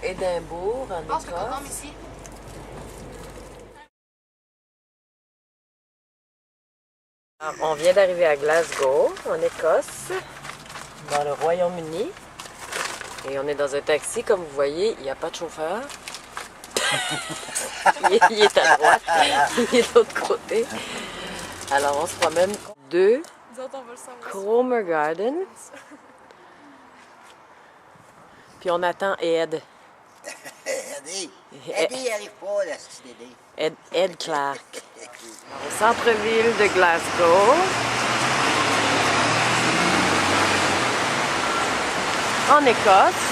Édimbourg, en Écosse. Ici. Alors, on vient d'arriver à Glasgow, en Écosse, dans le Royaume-Uni. Et on est dans un taxi, comme vous voyez, il n'y a pas de chauffeur. il est à droite, il est de l'autre côté. Alors on se promène de Cromer Garden. Puis on attend Ed. Eddie arrive pas, là, c'est Ed Clark. Alors, au centre-ville de Glasgow. En Écosse.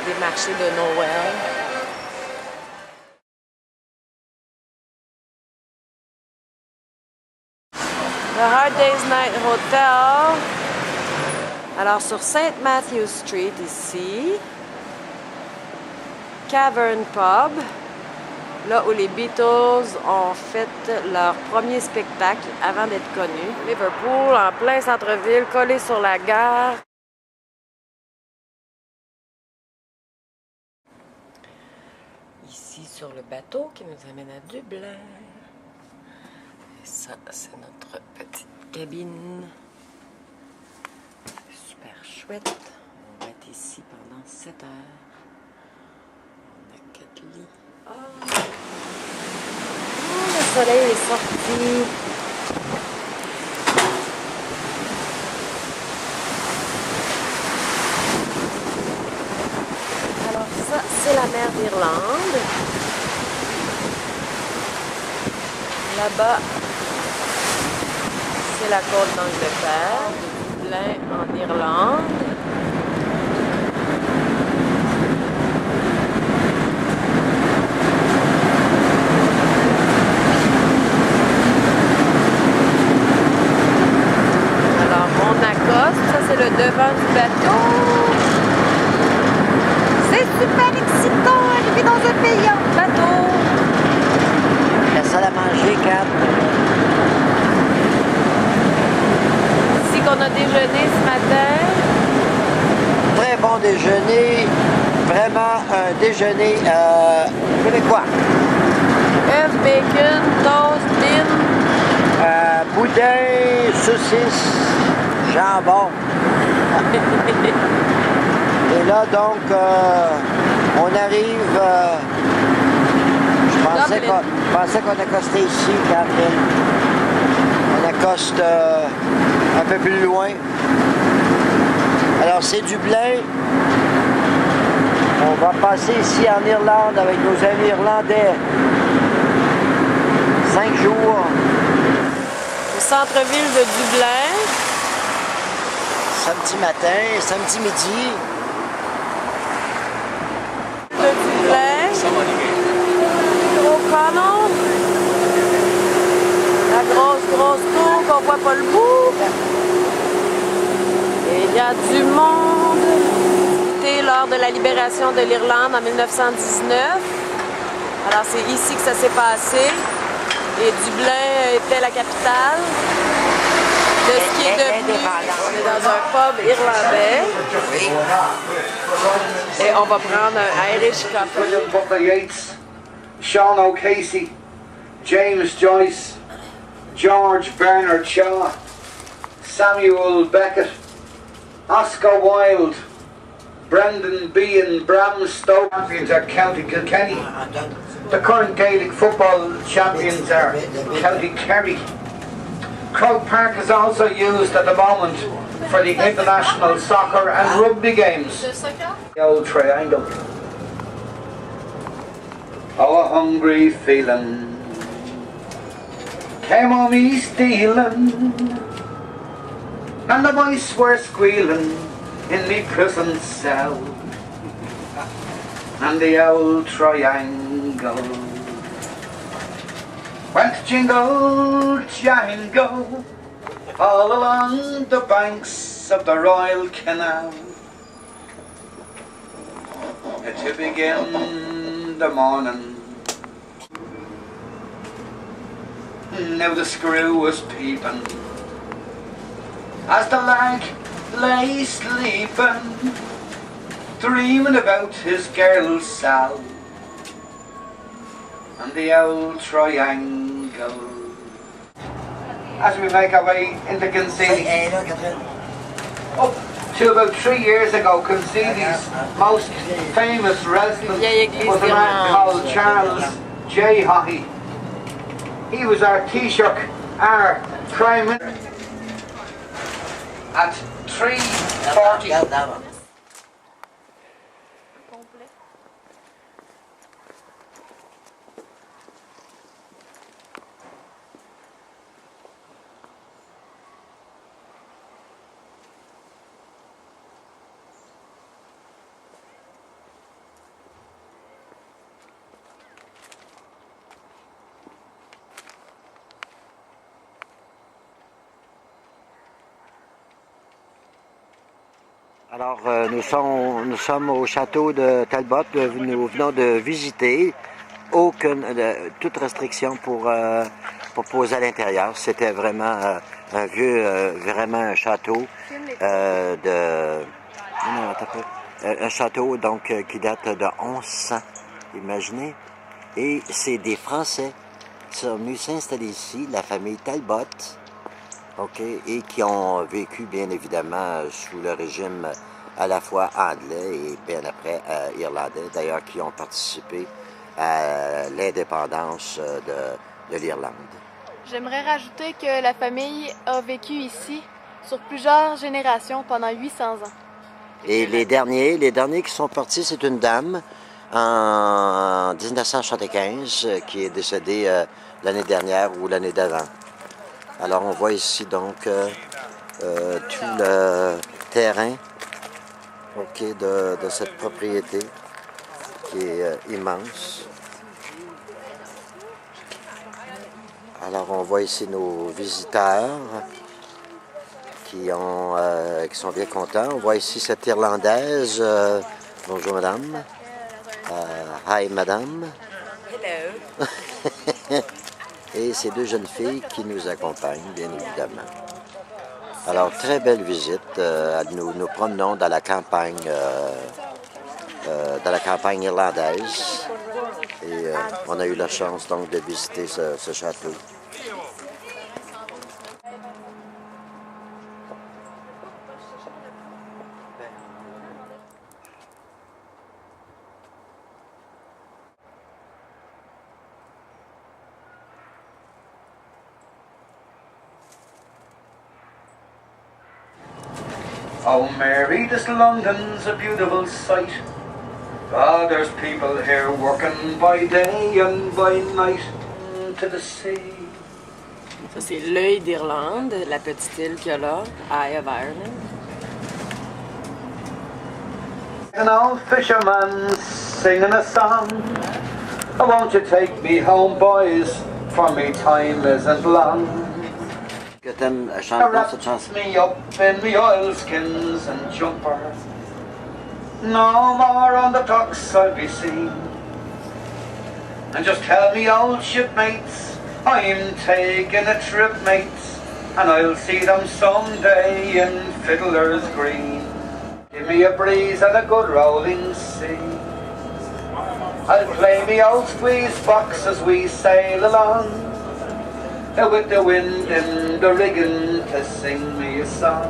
Des marchés de Noël. The Hard Day's Night Hotel. Alors sur St. Matthew Street ici, Cavern Pub, là où les Beatles ont fait leur premier spectacle avant d'être connus. Liverpool, en plein centre-ville, collé sur la gare. Ici sur le bateau qui nous amène à Dublin. Et ça, c'est notre petite cabine. Super chouette. On va être ici pendant 7 heures. On a 4 lits. Oh, le soleil est sorti. Alors ça, c'est la mer d'Irlande. Là-bas, c'est la côte d'Angleterre. En Irlande. Alors on accoste, ça c'est le devant du bateau. C'est super excitant d'arriver dans un pays en bateau. La salle à manger, Kat. On a déjeuné ce matin. Très bon déjeuner. Vraiment un déjeuner québécois. Œufs, bacon, toast, bean. Boudin, saucisse, jambon. Et là, donc, on arrive... je pensais qu'on accostait ici, Catherine. On accoste... un peu plus loin. Alors c'est Dublin. On va passer ici en Irlande avec nos amis irlandais. 5 jours. Au centre-ville de Dublin. Samedi matin, samedi midi. De Dublin. O'Connell. La grosse tour qu'on voit pas le bout. Et il y a du monde. C'était lors de la libération de l'Irlande en 1919. Alors c'est ici que ça s'est passé. Et Dublin était la capitale de ce qui est devenu. On est dans un pub irlandais. Et on va prendre un Irish coffee. Yates, Sean O'Casey, James Joyce, George Bernard Shaw, Samuel Beckett, Oscar Wilde, Brendan Behan, Bram Stoke. Champions are County Kilkenny. The current Gaelic football champions are County Kerry. Croke Park is also used at the moment for the international soccer and rugby games. The old triangle. Oh, a hungry feeling came on me stealing, and the mice were squealing in me prison cell, and the old triangle Went jingle, jangle, all along the banks of the Royal Canal, to begin the morning. Now the screw was peeping as the lad lay sleeping, dreaming about his girl Sal and the old triangle. As we make our way into Kinsey, up to about 3 years ago, Kinsey's most famous resident was a man called Charles J. Haughey. He was our Taoiseach, our Prime Minister. At 3:40. Alors, nous sommes au château de Talbot. Nous venons de visiter. Toute restriction pour poser à l'intérieur. C'était vraiment un vieux, vraiment un château un château donc qui date de 1100, imaginez. Et c'est des Français qui sont venus s'installer ici, la famille Talbot. OK, et qui ont vécu bien évidemment sous le régime à la fois anglais et bien après irlandais, d'ailleurs qui ont participé à l'indépendance de l'Irlande. J'aimerais rajouter que la famille a vécu ici sur plusieurs générations pendant 800 ans. Et les derniers qui sont partis, c'est une dame en 1975 qui est décédée l'année dernière ou l'année d'avant. Alors on voit ici donc tout le terrain de cette propriété qui est immense. Alors on voit ici nos visiteurs qui sont bien contents. On voit ici cette Irlandaise. Bonjour madame. Hi madame. Hello. Et ces deux jeunes filles qui nous accompagnent, bien évidemment. Alors, très belle visite. Nous promenons dans la campagne irlandaise. Et on a eu la chance donc de visiter ce château. Oh Mary, this London's a beautiful sight. Ah, there's people here working by day and by night to the sea. Ça, c'est l'œil d'Irlande, la petite île qu'il y a là, Eye of Ireland. An old fisherman singing a song. Oh, won't you take me home, boys, for me time isn't long. Que t'aimes chanter cette chanson? Me up in me oilskins and jumper. No more on the docks I'll be seen. And just tell me old shipmates I'm taking a trip, mates, and I'll see them someday in Fiddler's Green. Give me a breeze and a good rolling sea. I'll play me old squeeze box as we sail along, with the wind in the rigging to sing me a song.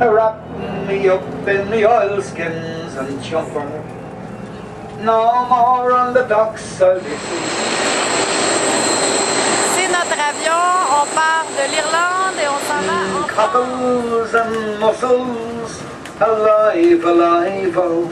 Wrap me up in me oilskins and jumper. No more on the docks I'll be seen. C'est notre avion, on part de l'Irlande et on s'en va en France. Cockles and mussels, alive, alive, oh.